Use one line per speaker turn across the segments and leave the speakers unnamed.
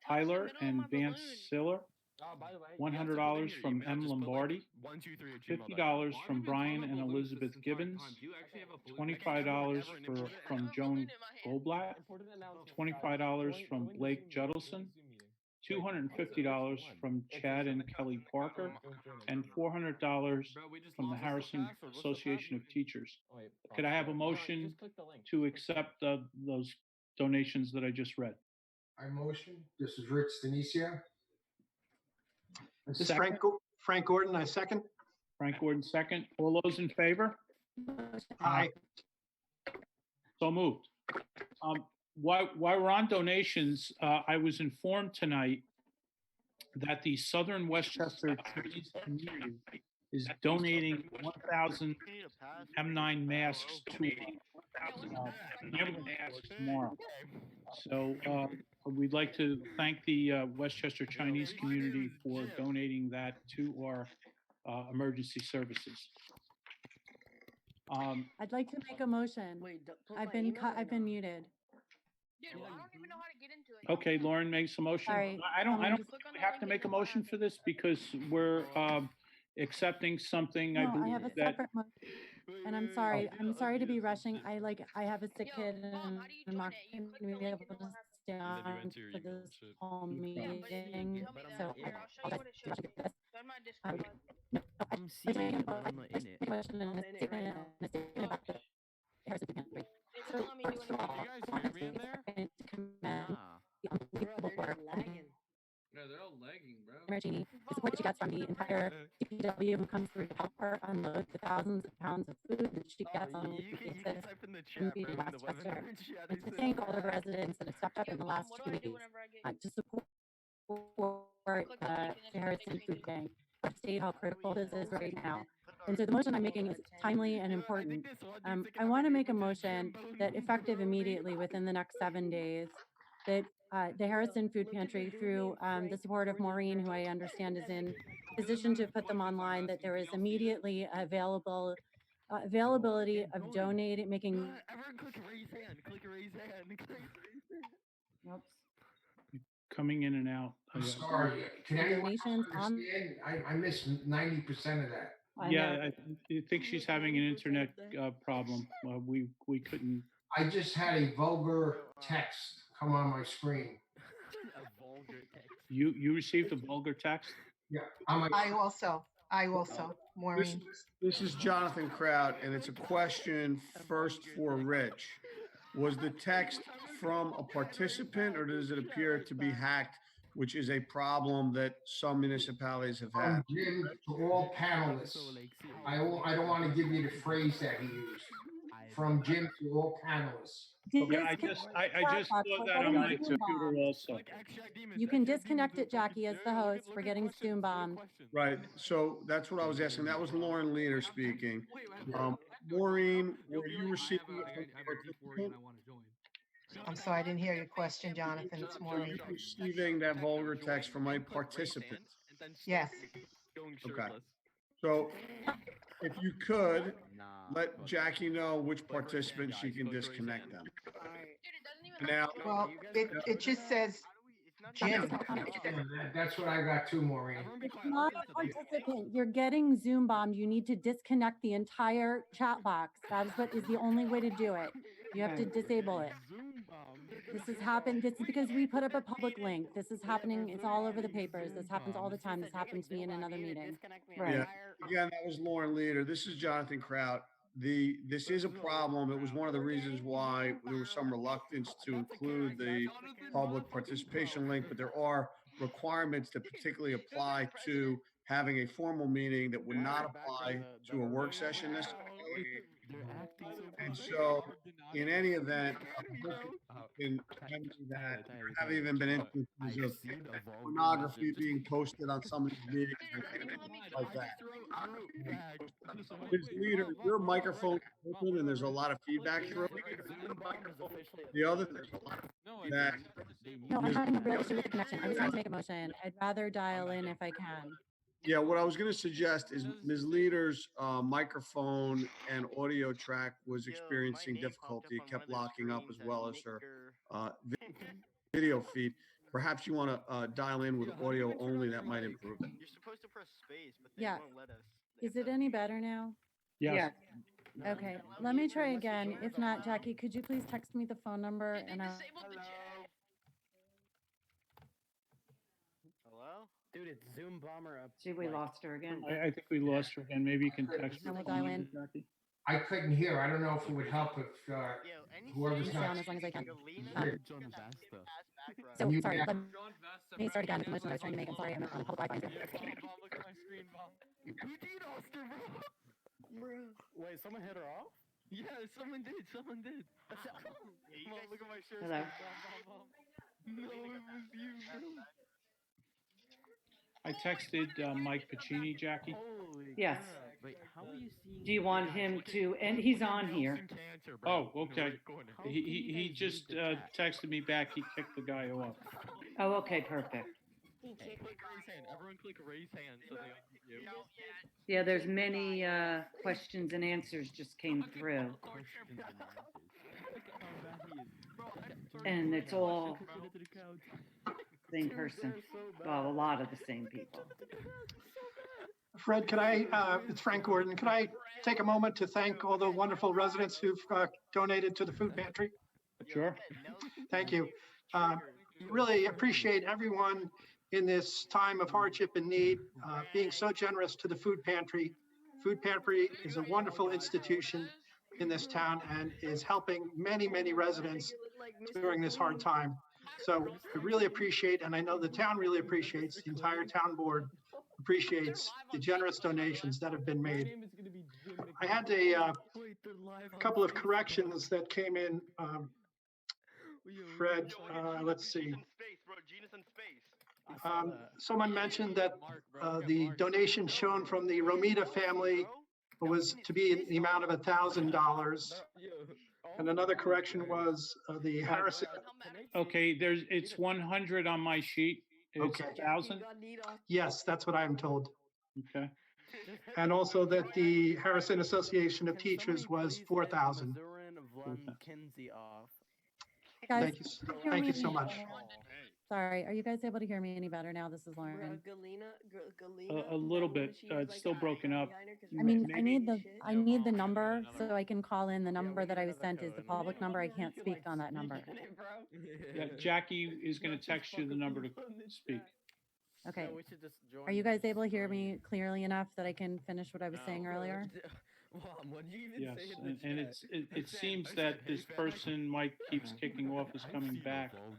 Tyler and Vance Siller, $100 from M. Lombardi, $50 from Brian and Elizabeth Gibbons, $25 from Joan Goldblatt, $25 from Blake Judelson, $250 from Chad and Kelly Parker, and $400 from the Harrison Association of Teachers. Could I have a motion to accept those donations that I just read?
I motion. This is Rich Denicio.
This is Frank Gordon, I second.
Frank Gordon, second. All those in favor?
Aye.
So moved. While we're on donations, I was informed tonight that the Southern Westchester Chinese community is donating 1,000 M9 masks to tomorrow. So we'd like to thank the Westchester Chinese community for donating that to our emergency services.
I'd like to make a motion. I've been muted.
Dude, I don't even know how to get into it.
Okay, Lauren makes a motion.
Sorry.
I don't have to make a motion for this because we're accepting something.
No,
I
I
believe
have a
that.
separate motion. And I'm sorry. I'm sorry to be rushing. I have a sick kid and I'm not going to be able to stay on for this whole meeting. So I'll just do this. No,
I'm seeing it, but I'm not in it.
question and a statement about the Harrison Country. So first of all, I want to commend the unbelievable work
No, they're all lagging, bro.
Margini, the support that she gets from the entire DPW who comes through to help her unload the thousands of pounds of food that she gets on a weekly basis in Westchester, and to thank all the residents that have stepped up in the last 2 weeks to support the Harrison Food Bank. To state how critical this is right now. And so the motion I'm making is timely and important. I want to make a motion that effective immediately within the next 7 days, that the Harrison Food Pantry, through the support of Maureen, who I understand is in position to put them online, that there is immediately availability of donating, making.
Everyone click raise hand, click raise hand, click raise hand.
Oops.
Coming in and out.
I'm sorry. Can anyone
Donations on-
understand? I missed 90% of that.
Yeah, I think she's having an internet problem. We couldn't.
I just had a vulgar text come on my screen.
A vulgar text.
You received a vulgar text?
Yeah,
I also, Maureen.
This is Jonathan Kraut, and it's a question first for Rich. Was the text from a participant, or does it appear to be hacked, which is a problem that some municipalities have had?
From Jim to all panelists. I don't want to give you the phrase that he used. From Jim to all panelists.
Okay, I just saw that on my computer also.
You can disconnect it, Jackie, as the host. We're getting Zoom bombed.
Right, so that's what I was asking. That was Lauren Leader speaking. Maureen, were you receiving it from a participant?
I'm sorry, I didn't hear your question, Jonathan. It's
Were
Maureen.
you receiving that vulgar text from a participant?
Yes.
Okay. So if you could, let Jackie know which participant she can disconnect them. Now,
Well, it just says Jim.
That's what I got too, Maureen.
It's not a participant. You're getting Zoom bombed. You need to disconnect the entire chat box. That is what is the only way to do it. You have to disable it. This has happened. This is because we put up a public link. This is happening. It's all over the papers. This happens all the time. This happened to me in another meeting. Right.
yeah, again, that was Lauren Leader. This is Jonathan Kraut. This is a problem. It was one of the reasons why there was some reluctance to include the public participation link, but there are requirements that particularly apply to having a formal meeting that would not apply to a work session necessarily. And so, in any event, in that there have even been instances of pornography being posted on some of these meetings and things like that. Ms. Leader, your microphone is open and there's a lot of feedback through it. The other thing that
No, I'm having a real issue with the connection. I was trying to make a motion. I'd rather dial in if I can.
yeah, what I was going to suggest is Ms. Leader's microphone and audio track was experiencing difficulty. It kept locking up as well as her. video feed. Perhaps you want to dial in with audio only. That might improve it.
You're supposed to press space, but they
Yeah.
won't let us.
Is it any better now?
Yes.
Okay, let me try again. If not, Jackie, could you please text me the phone number
They
and I'll.
disabled the chat.
Hello?
Dude, it's Zoom Bomber up.
See, we lost her again.
I think we lost her again. Maybe you can text her.
Then we'll
phone
dial
number,
in.
Jackie.
I couldn't hear. I don't know if it would help if whoever's
Stay
not.
on as long as I can.
Here.
So,
You
sorry,
back.
let
John Vesta.
me start again. The motion I was trying to make. I'm sorry, I'm on public Wi-Fi.
Look at my screen, Bob.
Wait, someone hit her off?
Yeah, someone did. Someone did. Mom, look at my shirt.
Hello.
No, it was you, bro.
I texted Mike Pacini, Jackie.
Holy
Yes.
crap. Wait, how are you seeing?
Do you want him to, and he's on here.
Oh, okay. He just texted me back. He kicked the guy off.
Oh, okay, perfect.
Click raise hand. Everyone click raise hand so they can you.
Yeah, there's many questions and answers just came through. And it's all same person. Well, a lot of the same people.
Fred, it's Frank Gordon. Can I take a moment to thank all the wonderful residents who've donated to the food pantry?
Sure.
Thank you. Really appreciate everyone in this time of hardship and need being so generous to the food pantry. Food pantry is a wonderful institution in this town and is helping many, many residents during this hard time. So I really appreciate, and I know the town really appreciates, the entire town board appreciates the generous donations that have been made. I had a couple of corrections that came in. Fred, let's see. Someone mentioned that the donation shown from the Romita family was to be in the amount of $1,000. And another correction was the Harrison.
Okay, it's 100 on my sheet. It's
Okay.
1,000.
Yes, that's what I'm told.
Okay.
And also that the Harrison Association of Teachers was 4,000.
Guys,
Thank you. Thank you so much.
sorry, are you guys able to hear me any better now? This is Lauren.
A little bit. It's still broken up.
I mean, I need the number so I can call in. The number that I was sent is the public number. I can't speak on that number.
Yeah, Jackie is going to text you the number to speak.
Okay. Are you guys able to hear me clearly enough that I can finish what I was saying earlier?
Mom, what did you even
Yes,
say in the
and
chat?
it seems that this person Mike keeps kicking off is coming back.
Someone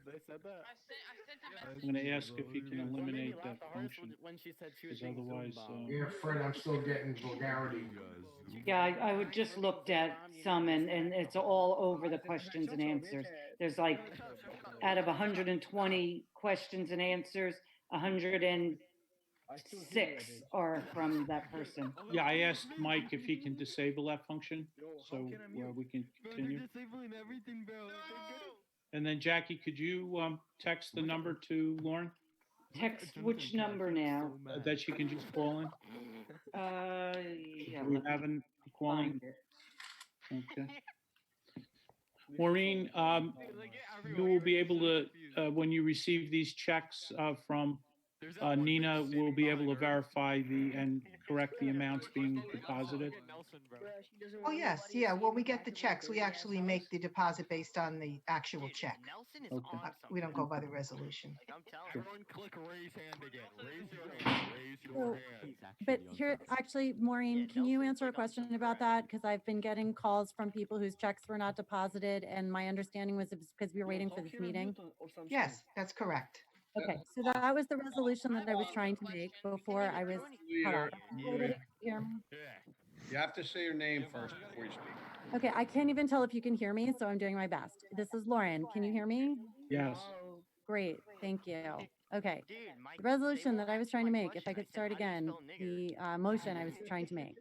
they said that.
I'm going to ask if he can eliminate that function,
When she said she was
because otherwise,
Yeah, Fred, I'm still getting vulgarity.
Yeah, I would just looked at some and it's all over the questions and answers. There's like, out of 120 questions and answers, 106 are from that person.
yeah, I asked Mike if he can disable that function, so we can continue.
They're disabling everything, bro.
And then Jackie, could you text the number to Lauren
Text which number now?
that she can just call in?
Yeah.
We
let me
haven't calling.
find it.
Okay. Maureen, you will be able to, when you receive these checks from Nina, will be able to verify and correct the amounts being deposited.
Oh, yes, yeah, when we get the checks, we actually make the deposit based on the actual check.
Okay.
We don't go by the resolution.
I'm telling
Sure.
everyone click raise hand again. Raise your hand. Raise your hand.
But here, actually, Maureen, can you answer a question about that? Because I've been getting calls from people whose checks were not deposited, and my understanding was it's because we were waiting for this meeting.
Yes, that's correct.
Okay, so that was the resolution that I was trying to make before I was cut off. Hear me?
You have to say your name first before you speak.
Okay, I can't even tell if you can hear me, so I'm doing my best. This is Lauren. Can you hear me?
Yes.
Great, thank you. Okay, the resolution that I was trying to make, if I could start again, the motion I was trying to make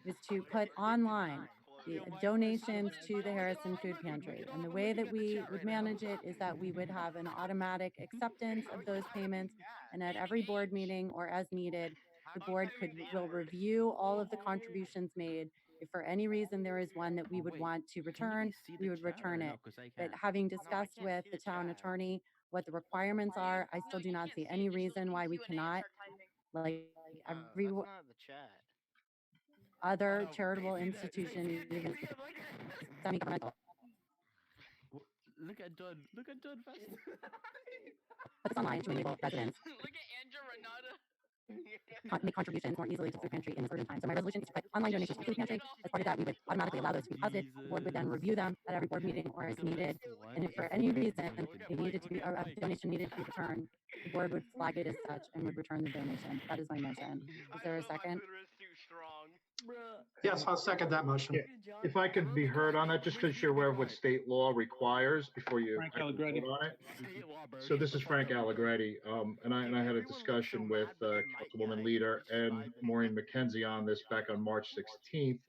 was to put online the donations to the Harrison Food Pantry. And the way that we would manage it is that we would have an automatic acceptance of those payments, and at every board meeting or as needed, the board will review all of the contributions made If for any reason there is one that we would want to return, we would return it. But having discussed with the town attorney what the requirements are, I still do not see any reason why we cannot, like every other charitable institution, even semi-governmental.
Look at John. Look at John first.
Put this online to enable residents
Look at Andrew Renata.
make contributions more easily to food pantry in certain times. So my resolution is to put online donations to food pantry. As part of that, we would automatically allow those to be deposited. The board would then review them at every board meeting or as needed. And if for any reason they needed to be, or a donation needed to be returned, the board would flag it as such and would return the donation. That is my motion. Is there a second?
Yes, I'll second that motion.
If I could be heard on that, just because you're aware of what state law requires before you
Frank
actually
Allegretti.
vote on it. So this is Frank Allegretti, and I had a discussion with Councilwoman Leader and Maureen McKenzie on this back on March 16th.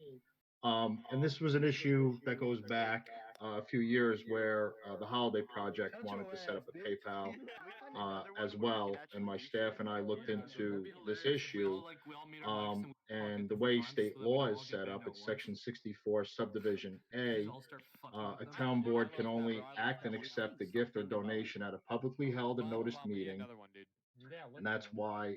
And this was an issue that goes back a few years where the Holiday Project wanted to set up a PayPal as well, and my staff and I looked into this issue. And the way state law is set up, it's section 64, subdivision A. A town board can only act and accept a gift or donation at a publicly held and noticed meeting. And that's why